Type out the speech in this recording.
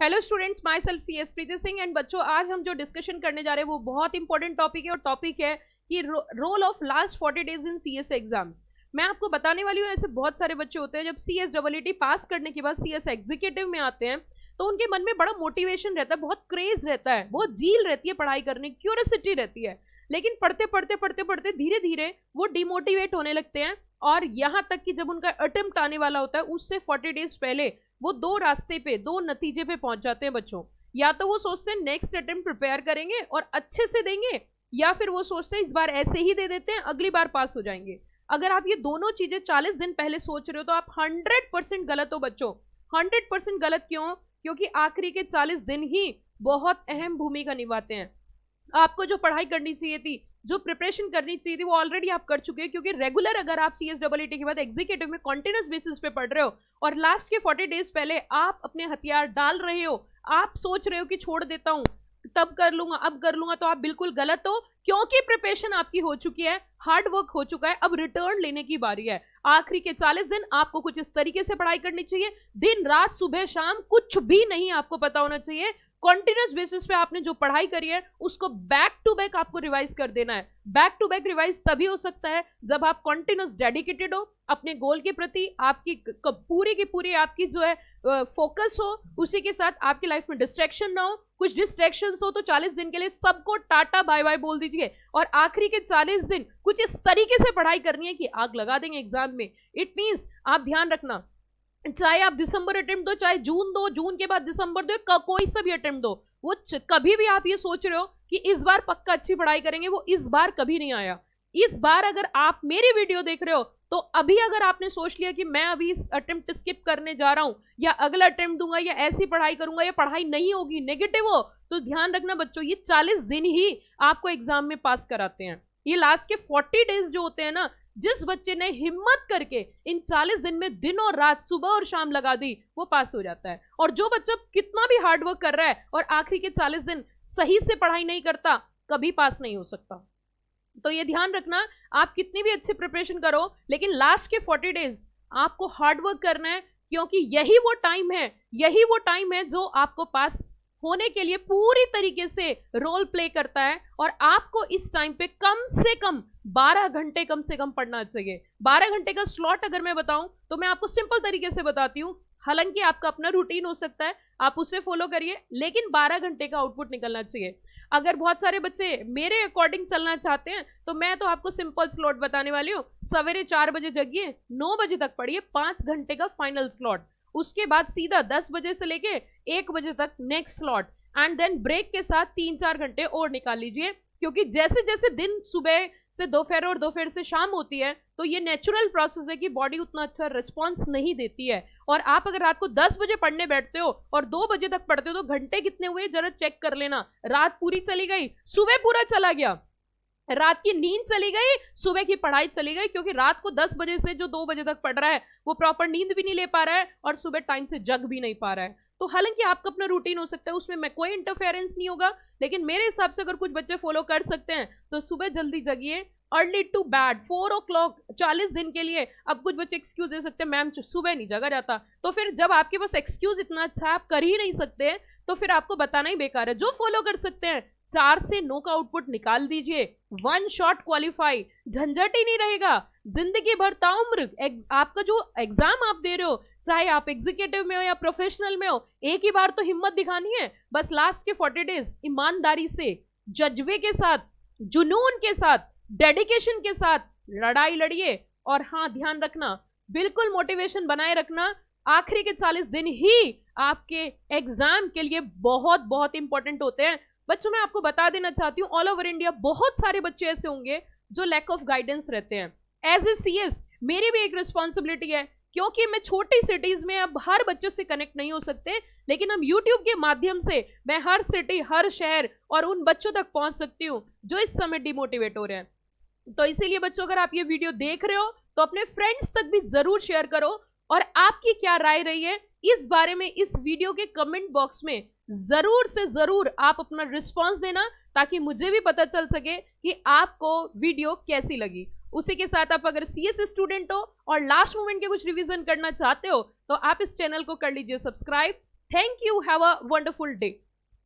Hello students, myself C S Preeti Singh. And बच्चों, आज हम जो डिस्कशन करने जा रहे हैं वो बहुत इंपॉर्टेंट टॉपिक है, और टॉपिक है कि role of last 40 days in C S exams. मैं आपको बताने वाली हूँ, ऐसे बहुत सारे बच्चे होते हैं जब सी एस डबल पास करने के बाद सी एस एग्जीक्यूटिव में आते हैं तो उनके मन में बड़ा मोटिवेशन रहता है, बहुत क्रेज रहता है, बहुत जील रहती है पढ़ाई करने की, क्यूरियोसिटी रहती है। लेकिन पढ़ते पढ़ते पढ़ते पढ़ते धीरे धीरे वो डिमोटिवेट होने लगते हैं, और यहाँ तक कि जब उनका अटेम्प्ट आने वाला होता है उससे 40 डेज पहले वो दो रास्ते पे, दो नतीजे पे पहुंच जाते हैं बच्चों। या तो वो सोचते हैं नेक्स्ट अटेम्प्ट प्रिपेयर करेंगे और अच्छे से देंगे, या फिर वो सोचते हैं इस बार ऐसे ही दे देते हैं, अगली बार पास हो जाएंगे। अगर आप ये दोनों चीजें 40 दिन पहले सोच रहे हो तो आप 100% गलत हो बच्चों। 100% गलत क्यों? क्योंकि आखिरी के 40 दिन ही बहुत अहम भूमिका निभाते हैं। आपको जो पढ़ाई करनी चाहिए थी, जो प्रिपरेशन करनी चाहिए थी, वो ऑलरेडी आप कर चुके हैं, क्योंकि रेगुलर अगर आप सी एस डबल के बाद एग्जीक्यूटिव में कॉन्टिन्यूस बेसिस पे पढ़ रहे हो और लास्ट के 40 डेज पहले आप अपने हथियार डाल रहे हो, आप सोच रहे हो कि छोड़ देता हूं, तब कर लूंगा, अब कर लूंगा, तो आप बिल्कुल गलत हो। क्योंकि प्रिपरेशन आपकी हो चुकी है, हार्ड वर्क हो चुका है, अब रिटर्न लेने की बारी है। आखिरी के 40 दिन आपको कुछ इस तरीके से पढ़ाई करनी चाहिए, दिन रात सुबह शाम कुछ भी नहीं आपको पता होना चाहिए। कॉन्टिन्यूस बेसिस पे आपने जो पढ़ाई करी है उसको बैक टू बैक आपको रिवाइज कर देना है। बैक टू बैक रिवाइज तभी हो सकता है जब आप कॉन्टिन्यूस डेडिकेटेड हो अपने गोल के प्रति, आपकी पूरी की पूरी आपकी जो है फोकस हो, उसी के साथ आपकी लाइफ में डिस्ट्रैक्शन ना हो। कुछ डिस्ट्रैक्शन हो तो 40 दिन के लिए सबको टाटा बाय बाय बोल दीजिए, और आखिरी के 40 दिन कुछ इस तरीके से पढ़ाई करनी है कि आग लगा देंगे एग्जाम में। इट मीन्स आप ध्यान रखना, चाहे आप दिसंबर अटेम्प्ट दो, चाहे जून दो, जून के बाद दिसंबर दो, कोई सा भी अटेम्प्ट दो, वो कभी भी आप ये सोच रहे हो कि इस बार पक्का अच्छी पढ़ाई करेंगे, वो इस बार कभी नहीं आया। इस बार अगर आप मेरी वीडियो देख रहे हो तो अभी अगर आपने सोच लिया कि मैं अभी इस अटेम्प्ट स्किप करने जा रहा हूं, या अगला अटेम्प्ट दूंगा, या ऐसी पढ़ाई करूंगा, या पढ़ाई नहीं होगी, नेगेटिव हो, तो ध्यान रखना बच्चों, ये 40 दिन ही आपको एग्जाम में पास कराते हैं। ये लास्ट के 40 डेज जो होते हैं ना, जिस बच्चे ने हिम्मत करके इन 40 दिन में दिन और रात, सुबह और शाम लगा दी, वो पास हो जाता है। और जो बच्चा कितना भी हार्ड वर्क कर रहा है और आखिरी के 40 दिन सही से पढ़ाई नहीं करता, कभी पास नहीं हो सकता। तो ये ध्यान रखना, आप कितनी भी अच्छी प्रिपरेशन करो, लेकिन लास्ट के 40 डेज आपको हार्ड वर्क करना है, क्योंकि यही वो टाइम है जो आपको पास होने के लिए पूरी तरीके से रोल प्ले करता है। और आपको इस टाइम पे कम से कम 12 घंटे कम से कम पढ़ना चाहिए। 12 घंटे का स्लॉट अगर मैं बताऊं तो मैं आपको सिंपल तरीके से बताती हूँ, हालांकि आपका अपना रूटीन हो सकता है, आप उसे फॉलो करिए, लेकिन 12 घंटे का आउटपुट निकलना चाहिए। अगर बहुत सारे बच्चे मेरे अकॉर्डिंग चलना चाहते हैं तो मैं तो आपको सिंपल स्लॉट बताने वाली हूँ। सवेरे 4 बजे जगिए, 9 बजे तक पढ़िए, 5 घंटे का फाइनल स्लॉट। उसके बाद सीधा 10 बजे से लेके 1 बजे तक next slot, and then break के साथ 3-4 घंटे और निकाल लीजिए। क्योंकि जैसे जैसे दिन सुबह से दोपहर और दोपहर से शाम होती है तो ये नेचुरल प्रोसेस है कि बॉडी उतना अच्छा रिस्पॉन्स नहीं देती है। और आप अगर रात को 10 बजे पढ़ने बैठते हो और 2 बजे तक पढ़ते हो तो घंटे कितने हुए जरा चेक कर लेना। रात पूरी चली गई, सुबह पूरा चला गया, रात की नींद चली गई, सुबह की पढ़ाई चली गई। क्योंकि रात को 10 बजे से जो 2 बजे तक पढ़ रहा है वो प्रॉपर नींद भी नहीं ले पा रहा है और सुबह टाइम से जग भी नहीं पा रहा है। तो हालांकि आपका अपना रूटीन हो सकता है, उसमें मैं कोई इंटरफेरेंस नहीं होगा, लेकिन मेरे हिसाब से अगर कुछ बच्चे फॉलो कर सकते हैं तो सुबह जल्दी जगिए, अर्ली टू बैड 4 o'clock 40 दिन के लिए। अब कुछ बच्चे एक्सक्यूज दे सकते हैं, मैम सुबह नहीं जगा जाता, तो फिर जब आपके पास एक्सक्यूज इतना अच्छा आप कर ही नहीं सकते तो फिर आपको बताना ही बेकार है। जो फॉलो कर सकते हैं 4 से 9 का आउटपुट निकाल दीजिए, 1 शॉट क्वालिफाई, झंझट ही नहीं रहेगा। जिंदगी भर ताउम्र आपका जो एग्जाम आप दे रहे हो, चाहे आप एग्जीक्यूटिव में हो या प्रोफेशनल में हो, एक ही बार तो हिम्मत दिखानी है। बस लास्ट के 40 डेज ईमानदारी से, जज्बे के साथ, जुनून के साथ, डेडिकेशन के साथ लड़ाई लड़िए। और हाँ, ध्यान रखना, बिल्कुल मोटिवेशन बनाए रखना। आखिरी के 40 दिन ही आपके एग्जाम के लिए बहुत बहुत इंपॉर्टेंट होते हैं। बच्चों, मैं आपको बता देना चाहती हूँ, ऑल ओवर इंडिया बहुत सारे बच्चे ऐसे होंगे जो लैक ऑफ गाइडेंस रहते हैं। एज ए सीएस मेरी भी एक रिस्पॉन्सिबिलिटी है, क्योंकि मैं छोटी सिटीज में अब हर बच्चे से कनेक्ट नहीं हो सकते, लेकिन हम यूट्यूब के माध्यम से मैं हर सिटी, हर शहर और उन बच्चों तक पहुंच सकती हूँ जो इस समय डिमोटिवेट हो रहे हैं। तो इसीलिए बच्चों, अगर आप ये वीडियो देख रहे हो तो अपने फ्रेंड्स तक भी जरूर शेयर करो, और आपकी क्या राय रही है इस बारे में इस वीडियो के कमेंट बॉक्स में जरूर से जरूर आप अपना रिस्पॉन्स देना, ताकि मुझे भी पता चल सके कि आपको वीडियो कैसी लगी। उसी के साथ आप अगर सीएस स्टूडेंट हो और लास्ट मोमेंट के कुछ रिवीजन करना चाहते हो तो आप इस चैनल को कर लीजिए subscribe, thank you, have a wonderful day.